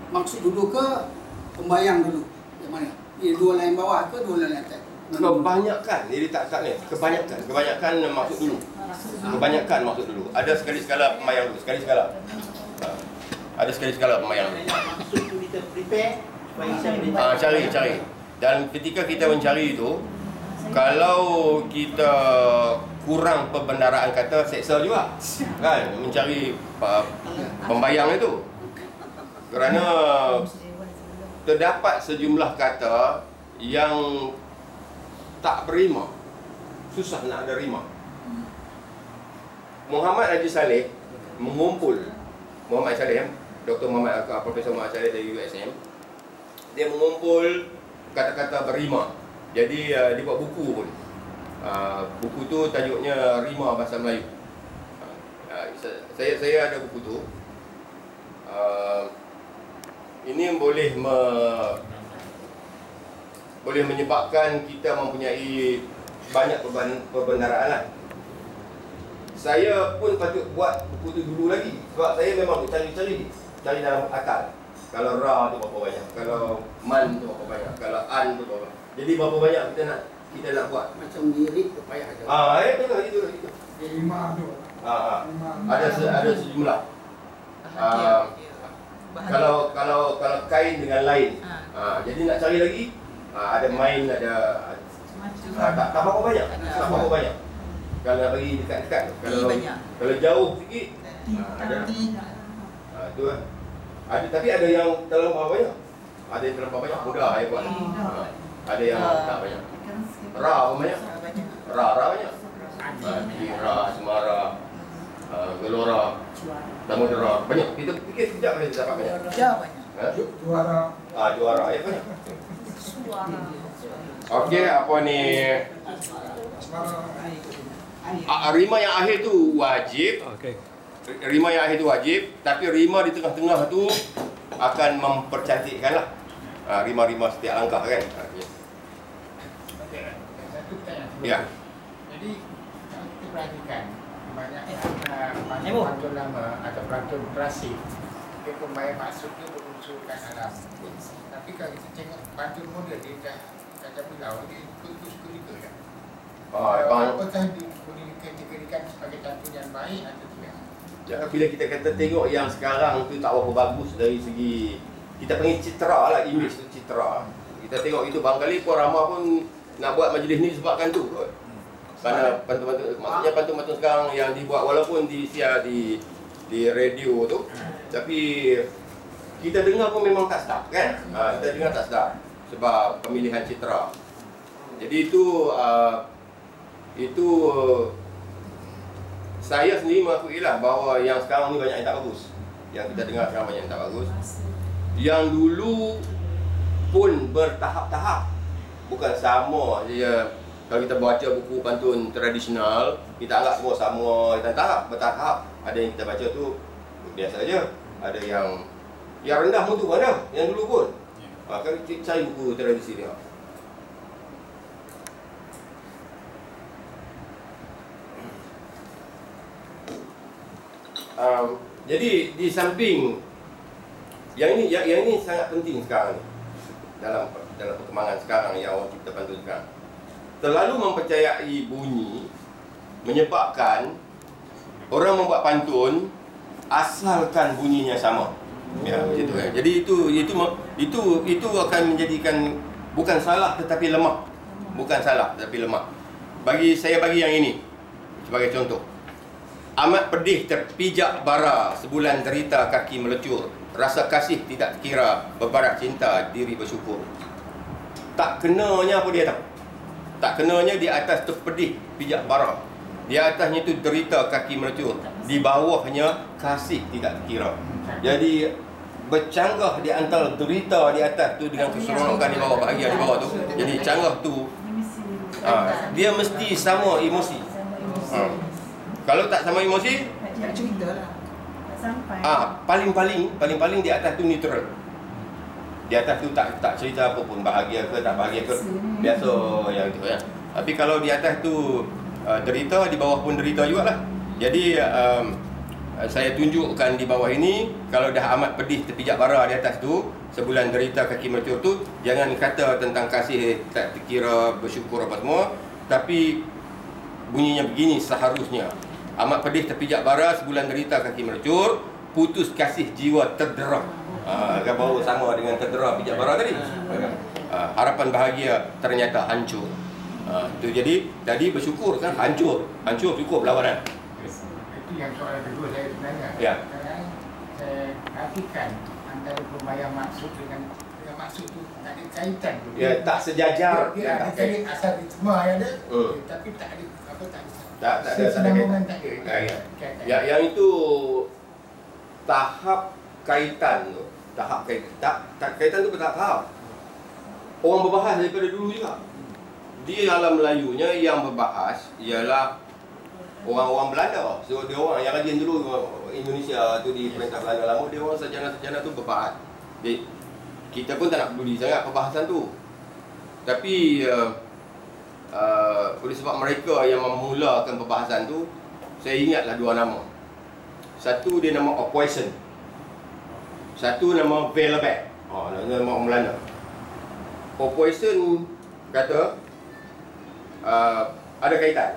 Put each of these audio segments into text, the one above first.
maksud dulu ke pembayang dulu? Yang mana? Dua line bawah ke dua line atas? Kebanyakan, jadi tak ni. Kebanyakan maksud dulu. Kebanyakan maksud dulu. Ada sekali sekala pembayang dulu, sekali sekala. Ada sekali sekala pembayang dulu. Maksud tu kita prepare supaya Cari. Dan ketika kita mencari itu, kalau kita kurang perbendaraan kata, seksa juga kan mencari pembayang itu. Kerana terdapat sejumlah kata yang tak berima, susah nak ada rima. Muhammad Haji Saleh mengumpul, Dr. Muhammad Profesor Muhammad Saleh dari USM, dia mengumpul kata-kata berima. Jadi dia buat buku pun. Buku tu tajuknya Rima Bahasa Melayu. Saya ada buku tu. Ini boleh menyebabkan kita mempunyai banyak perbendaraan lah. Saya pun patut buat buku tu dulu lagi, sebab saya memang cari dalam akal. Kalau ra tu berapa banyak, kalau man tu berapa banyak, kalau an tu berapa banyak. Jadi berapa banyak kita nak buat. Macam lirik pepayah je. Betul itu. Lima tu. Ada sejumlah. Kalau kain dengan lain. Jadi nak cari lagi, ada main, ada tak berapa banyak. Kalau nak bagi dekat-dekat, kalau jauh sikit, ada. Tu lah. Tapi ada yang terlampau banyak. Ada yang terlampau banyak, mudah saya buat. Ada yang tak banyak. Ra pun banyak. Ra banyak. Ra, Semara, Gelora, Samudera, banyak. Kita fikir sekejap boleh dapat banyak. Juara. Juara ya banyak. Okey, apa ni? Rima yang akhir tu wajib. Rima yang akhir tu wajib, tapi rima di tengah-tengah tu akan mempercantikkanlah rima-rima setiap langkah kan. Satu pertanyaan. Ya. Jadi kalau kita perhatikan banyak pantun lama atau pantun klasik, dia pembayang maksudnya berunsurkan alam. Tapi kalau kita tengok pantun moden, dia kata bilau, dia kursus-kursus kan. Apakah boleh dikategorikan sebagai pantun yang baik atau tidak? Ya, bila kita kata tengok yang sekarang tu tak berapa bagus dari segi kita panggil citra lah, image tu citra. Kita tengok itu barangkali Puan Rama pun nak buat majlis ni sebabkan tu kot. Kerana pantun-pantun, maksudnya pantun-pantun sekarang yang dibuat walaupun disiar di radio tu, tapi kita dengar pun memang tak sedap kan. Kita dengar tak sedap sebab pemilihan citra. Jadi itu saya sendiri mengakuilah bahawa yang sekarang ni banyak yang tak bagus. Yang kita dengar sekarang banyak yang tak bagus. Yang dulu pun bertahap-tahap. Bukan sama je. Kalau kita baca buku pantun tradisional, kita anggap semua sama, bertahap. Ada yang kita baca tu biasa saja. Ada yang rendah pun tu ada, yang dulu pun. Kalau cari buku tradisi dia. Jadi di samping yang ini sangat penting sekarang ni, dalam perkembangan sekarang yang orang cipta pantun sekarang, terlalu mempercayai bunyi menyebabkan orang membuat pantun asalkan bunyinya sama. Ya, begitu kan. Jadi itu akan menjadikan bukan salah tetapi lemah. Bagi yang ini sebagai contoh. Amat pedih terpijak bara, sebulan derita kaki melecur. Rasa kasih tidak kira, berbarak cinta diri bersyukur. Tak kenanya apa dia tahu. Tak kenanya di atas tu pedih pijak bara. Di atasnya tu derita kaki melecur. Di bawahnya kasih tidak kira. Jadi bercanggah di antara derita di atas tu dengan keseronokan di bawah, bahagia di bawah tu. Jadi canggah tu dia mesti sama emosi. Kalau tak sama emosi, tak cerita lah. Tak sampai. Paling di atas tu neutral. Di atas tu tak cerita apa pun, bahagia ke tak bahagia ke, biasa yang itu ya. Tapi kalau di atas tu derita, di bawah pun derita jugalah. Jadi Saya tunjukkan di bawah ini, kalau dah amat pedih terpijak bara di atas tu, sebulan derita kaki melecur tu, jangan kata tentang kasih tak terkira, bersyukur apa semua, tapi bunyinya begini seharusnya. Amat pedih terpijak bara, sebulan derita kaki melecur, putus kasih jiwa terdera. Agak bau sama dengan terdera pijak bara tadi. Harapan bahagia ternyata hancur. Tu jadi tadi bersyukur kan hancur cukup lawanan. Itu yang soalan kedua saya sebenarnya. Ya. Sekarang saya perhatikan antara pembayar maksud dengan maksud tu tak ada kaitan tu. Ya, tak sejajar. Dia ada kaitan asal ritma yang ada, tapi tak ada apa tak ada. Tak ada Senambungan tak ada. kaitan. Ya, yang itu tahap kaitan tu. Tahap kaitan. Tak kaitan tu bertahap. Orang berbahas daripada dulu juga. Di alam Melayunya yang berbahas ialah orang-orang Belanda. So dia orang yang rajin dulu Indonesia tu di Perintah Belanda lama, dia orang sarjana-sarjana tu berbahas. Jadi kita pun tak nak peduli sangat perbahasan tu. Tapi oleh sebab mereka yang memulakan perbahasan tu, saya ingatlah dua nama. Satu dia nama Opoison. Satu nama Velebek. Nama orang Belanda. Opoison kata ada kaitan.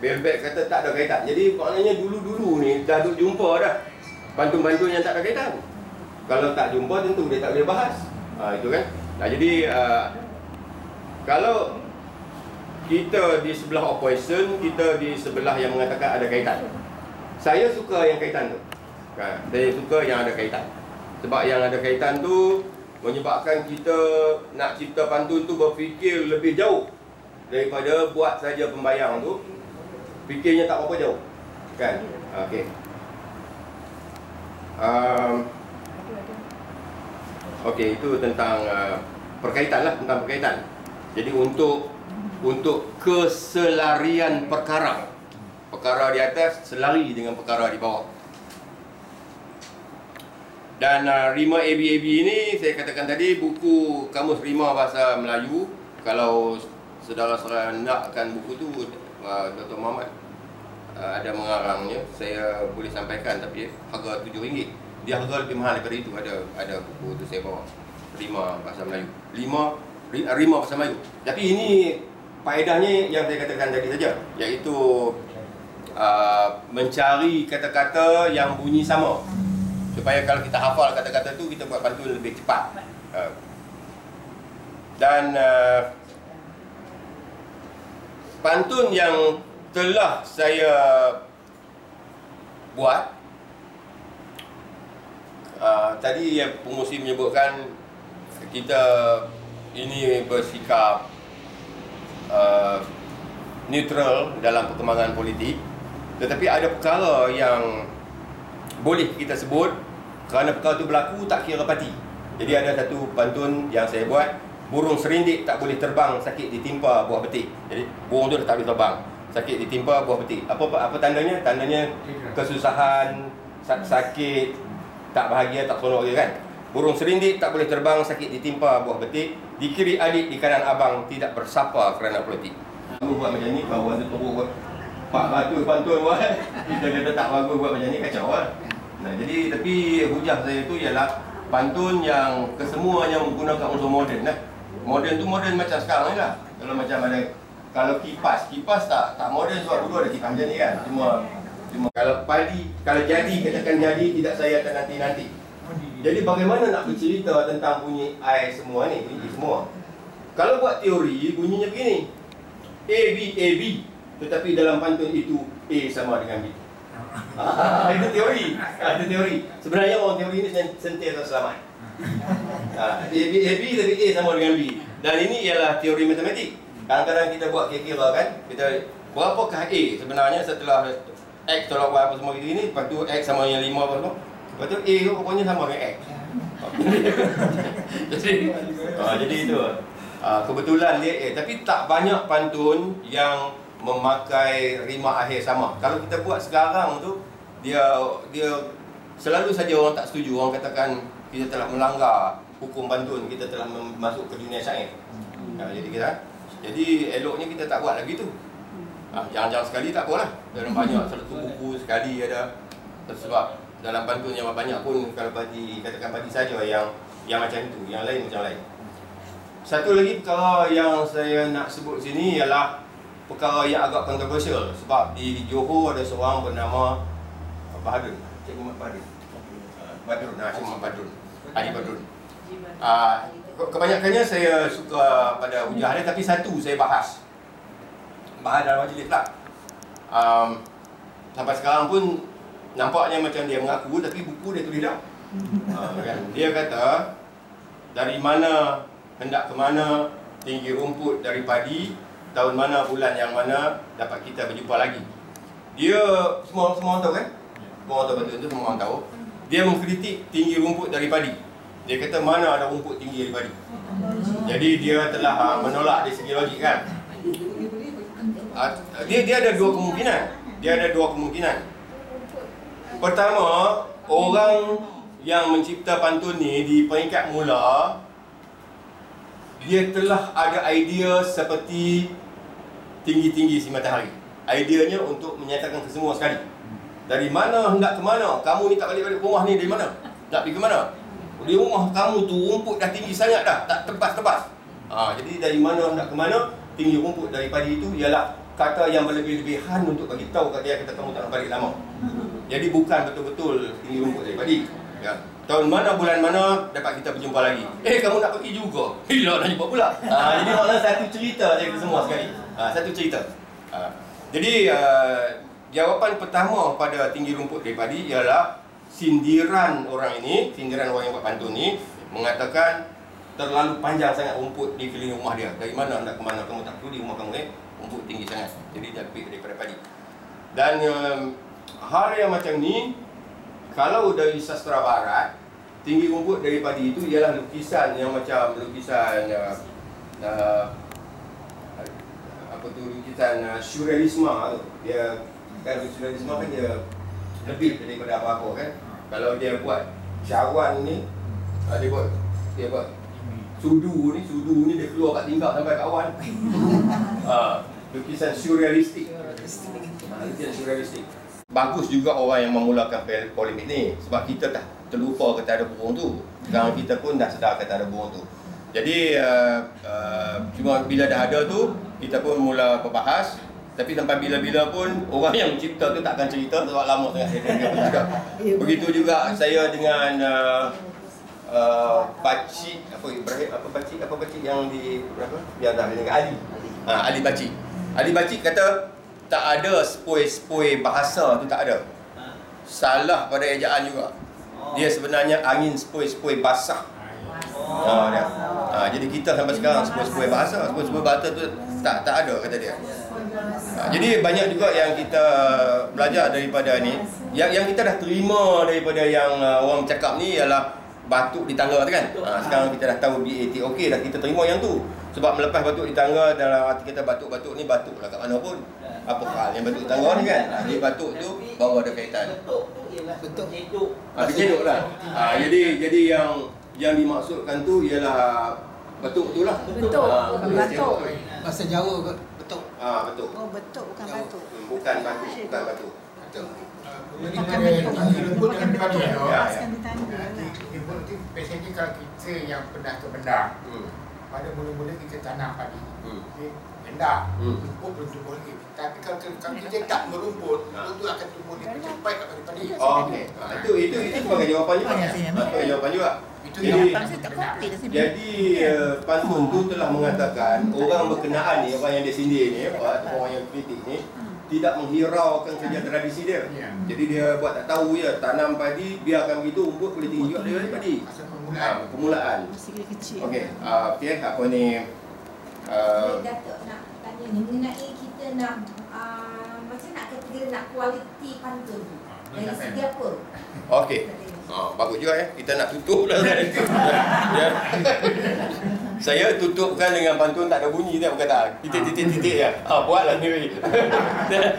Velebek kata tak ada kaitan. Jadi maknanya dulu-dulu ni dah duk jumpa dah pantun-pantun yang tak ada kaitan. Kalau tak jumpa tentu dia tak boleh bahas. Itu kan. Nah, jadi kalau kita di sebelah Opoison, kita di sebelah yang mengatakan ada kaitan. Saya suka yang kaitan tu. Saya suka yang ada kaitan. Sebab yang ada kaitan tu menyebabkan kita nak cipta pantun tu berfikir lebih jauh daripada buat saja pembayang tu. Fikirnya tak berapa jauh. Kan? Okey. Okey, itu tentang perkaitan lah, tentang perkaitan. Jadi untuk keselarian perkara di atas selari dengan perkara di bawah. Dan Rima ABAB ini saya katakan tadi, buku Kamus Rima Bahasa Melayu. Kalau saudara-saudara nakkan buku tu, Dr. Muhammad ada mengarangnya, saya boleh sampaikan, tapi harga RM7. Dia harga lebih mahal daripada itu. Ada buku tu saya bawa, Rima Bahasa Melayu. Rima Bahasa Melayu. Tapi ini faedahnya yang saya katakan tadi saja, iaitu mencari kata-kata yang bunyi sama, supaya kalau kita hafal kata-kata tu, kita buat pantun lebih cepat. Dan pantun yang telah saya buat, tadi yang pengurusi menyebutkan kita ini bersikap neutral dalam perkembangan politik, tetapi ada perkara yang boleh kita sebut kerana perkara itu berlaku tak kira parti. Jadi ada satu pantun yang saya buat, burung serindik tak boleh terbang sakit ditimpa buah betik. Jadi burung tu tak boleh terbang, sakit ditimpa buah betik. Apa tandanya? Tandanya kesusahan, sakit, tak bahagia, tak seronok dia kan. Burung serindik tak boleh terbang sakit ditimpa buah betik. Di kiri adik, di kanan abang, tidak bersapa kerana politik. Kamu buat macam ni, kawan tu teruk Pak Batu pantun buat. Kita kata tak bagus buat macam ni, kacau lah. Nah, jadi tapi hujah saya tu ialah pantun yang kesemuanya menggunakan unsur moden lah. Moden tu moden macam sekarang ni lah. Kalau macam ada, kalau kipas tak moden, sebab dulu ada kipas macam ni kan. Cuma kalau padi, kalau jadi, katakan jadi, tidak saya akan nanti. Jadi bagaimana nak bercerita tentang bunyi I semua ni, bunyi semua. Kalau buat teori, bunyinya begini. A, B, A, B. Tetapi dalam pantun itu, A sama dengan B. Itu teori. Itu teori. Sebenarnya orang teori ini sentiasa selamat. A, B tapi A sama dengan B. Dan ini ialah teori matematik. Kadang-kadang kita buat kira-kira kan, kita berapakah A sebenarnya setelah X tolak Y apa semua ini, lepas tu X sama dengan 5 apa semua. Lepas tu A tu pokoknya sama dengan X. Jadi itu kebetulan dia tapi tak banyak pantun yang memakai rima akhir sama. Kalau kita buat sekarang tu, dia selalu saja orang tak setuju. Orang katakan kita telah melanggar hukum pantun, kita telah masuk ke dunia syair. Jadi eloknya kita tak buat lagi tu. Jangan-jangan sekali tak apalah. Dalam banyak satu buku sekali ada Sebab dalam pantun yang banyak pun kalau padi, katakan padi saja yang macam itu, yang lain macam lain. Satu lagi perkara yang saya nak sebut sini ialah perkara yang agak kontroversial. Sebab di Johor ada seorang bernama Badrun. Cikgu Mat Badrun. Badrun, Cikgu Mat Badrun. Haji Badrun. Kebanyakannya saya suka pada hujah dia, tapi satu saya bahas dalam majlis lah. Sampai sekarang pun nampaknya macam dia mengaku, tapi buku dia tulis dah. Kan? Dia kata dari mana hendak ke mana, tinggi rumput dari padi, tahun mana bulan yang mana dapat kita berjumpa lagi. Dia semua orang tahu kan? Semua orang tahu betul itu, semua orang tahu. Dia mengkritik tinggi rumput dari padi. Dia kata mana ada rumput tinggi dari padi. Jadi dia telah menolak dari segi logik kan. Dia ada dua kemungkinan. Pertama, orang yang mencipta pantun ni di peringkat mula, dia telah ada idea seperti tinggi-tinggi si matahari. Ideanya untuk menyatakan kesemua sekali. Dari mana hendak ke mana? Kamu ni tak balik-balik rumah ni dari mana? Nak pergi ke mana? Di rumah kamu tu rumput dah tinggi sangat dah, tak tebas-tebas. Jadi dari mana hendak ke mana, tinggi rumput dari padi itu ialah kata yang berlebih-lebihan untuk bagi tahu kat dia kata kamu tak nak balik lama. Jadi bukan betul-betul tinggi rumput dari padi. Ya. Tahun mana bulan mana dapat kita berjumpa lagi. Kamu nak pergi juga. Bila nak jumpa pula. Jadi maknanya satu cerita je semua sekali. Satu cerita. Jadi jawapan pertama pada tinggi rumput dari padi ialah sindiran orang yang buat pantun ni mengatakan terlalu panjang sangat rumput di keliling rumah dia. Dari mana nak ke mana, kamu tak perlu di rumah kamu rumput tinggi sangat. Jadi dia lebih daripada padi. Dan hal yang macam ni, kalau dari sastra barat, tinggi rumput dari padi itu ialah lukisan yang macam lukisan lukisan surrealisme tu. Dia kan surrealisme kan dia lebih daripada apa-apa kan. Kalau dia buat Syahwan ni, dia buat sudu ni dia keluar kat tingkap sampai kat awan. Lukisan surrealistik. Lukisan surrealistik. Bagus juga orang yang memulakan polemik ni, sebab kita dah terlupa kata ada burung tu. Sekarang kita pun dah sedar kata ada burung tu. Jadi cuma bila dah ada tu, kita pun mula berbahas. Tapi sampai bila-bila pun orang yang mencipta tu tak akan cerita sebab lama sangat dia cakap. Begitu juga saya dengan Pakcik Pakcik yang di berapa? Yang dah dengan Ali. Ali Pakcik. Ali Pakcik kata tak ada spoi-spoi bahasa tu, tak ada. Salah pada ejaan juga. Dia sebenarnya angin spoi-spoi basah. Jadi kita sampai sekarang spoi-spoi bahasa tu tak ada kata dia. Jadi banyak juga yang kita belajar daripada ni. Yang kita dah terima daripada yang orang cakap ni ialah batuk di tangga tu kan. Sekarang kita dah tahu BAT okey dah, kita terima yang tu. Sebab melepas batuk di tangga, dalam arti kita batuk-batuk ni batuk lah kat mana pun. Apa hal yang batuk di tangga ni kan. Jadi batuk tu baru ada kaitan. Betuk tu ialah betuk jeduk. Jeduk lah. Jadi yang dimaksudkan tu ialah betuk tu lah. Betul. Batuk. Bahasa Jawa kot, betul. Betul. Oh, betul bukan batuk. Bukan batu. Betul. Bukan betul. Bukan betul. Lepaskan di tangga lah. Biasanya kalau kita yang pernah ke Bendar, pada mula-mula kita tanam padi, Bendar, rumput belum tumbuh lagi. Tapi kalau kita tak merumput, rumput akan tumbuh lebih cepat daripada padi. Okey. Itu sebagai jawapan juga. Sebagai jawapan juga. Jadi pantun tu telah mengatakan orang berkenaan ni, orang yang dia sindir ni, orang yang kritik ni tidak menghiraukan kerja tradisi dia. Jadi dia buat tak tahu je, tanam padi biarkan begitu, rumput boleh tinggi juga daripada padi. Permulaan. Masih kecil. Okey, apa ni Datuk nak tanya ni mengenai kita nak macam nak kategori nak kualiti pantun dari segi apa? okey. Bagus juga ya. Kita nak tutup lah. Saya tutupkan dengan pantun tak ada bunyi dia berkata titik-titik je. Buatlah sendiri.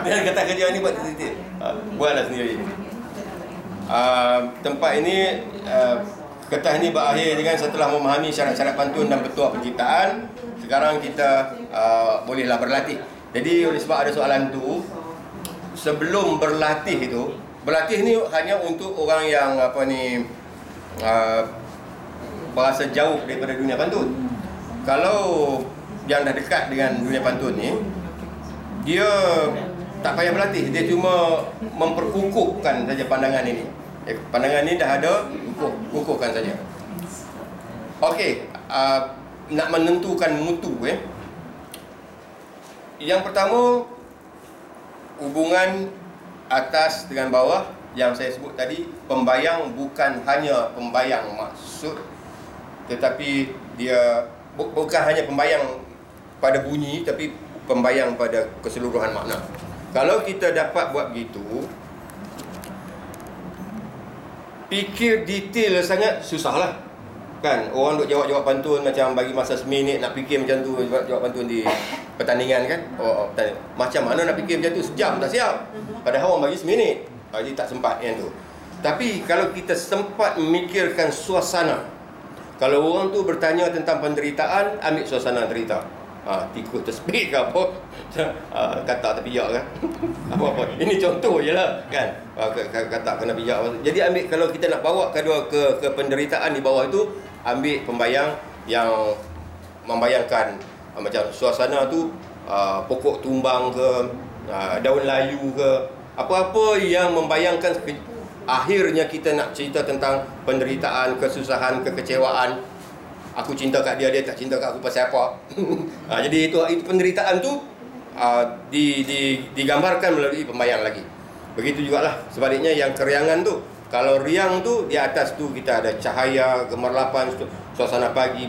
Dia kata kerja ni buat titik-titik. Buatlah sendiri. Tempat ini kertas ini berakhir dengan setelah memahami syarat-syarat pantun dan petua penciptaan. Sekarang kita bolehlah berlatih. Jadi oleh sebab ada soalan tu, sebelum berlatih itu berlatih ni hanya untuk orang yang berasa jauh daripada dunia pantun. Kalau yang dah dekat dengan dunia pantun ni, dia tak payah berlatih, dia cuma memperkukuhkan saja pandangan ini. Pandangan ini dah ada, kukuhkan saja. Okey, nak menentukan mutu Yang pertama, hubungan atas dengan bawah yang saya sebut tadi. Pembayang bukan hanya pembayang maksud, tetapi dia bukan hanya pembayang pada bunyi, tapi pembayang pada keseluruhan makna. Kalau kita dapat buat begitu, fikir detail sangat susahlah. Kan, orang duk jawab pantun macam bagi masa seminit nak fikir macam tu, jawab pantun di pertandingan kan. Macam mana nak fikir macam tu, sejam tak siap. Padahal orang bagi seminit. Jadi tak sempat yang tu. Tapi kalau kita sempat memikirkan suasana. Kalau orang tu bertanya tentang penderitaan, ambil suasana derita. Tikus tersepit ke apa, kata terpijak kan. Apa-apa. Ini contoh je lah kan. Kata kena pijak. Jadi ambil, kalau kita nak bawa ke penderitaan di bawah itu, ambil pembayang yang membayangkan macam suasana tu, pokok tumbang ke, daun layu ke, apa-apa yang membayangkan akhirnya kita nak cerita tentang penderitaan, kesusahan, kekecewaan. Aku cinta kat dia, dia tak cinta kat aku, pasal apa? Jadi itu penderitaan tu digambarkan melalui pembayang lagi. Begitu jugalah sebaliknya yang keriangan tu. Kalau riang tu, di atas tu kita ada cahaya, gemerlapan, suasana pagi.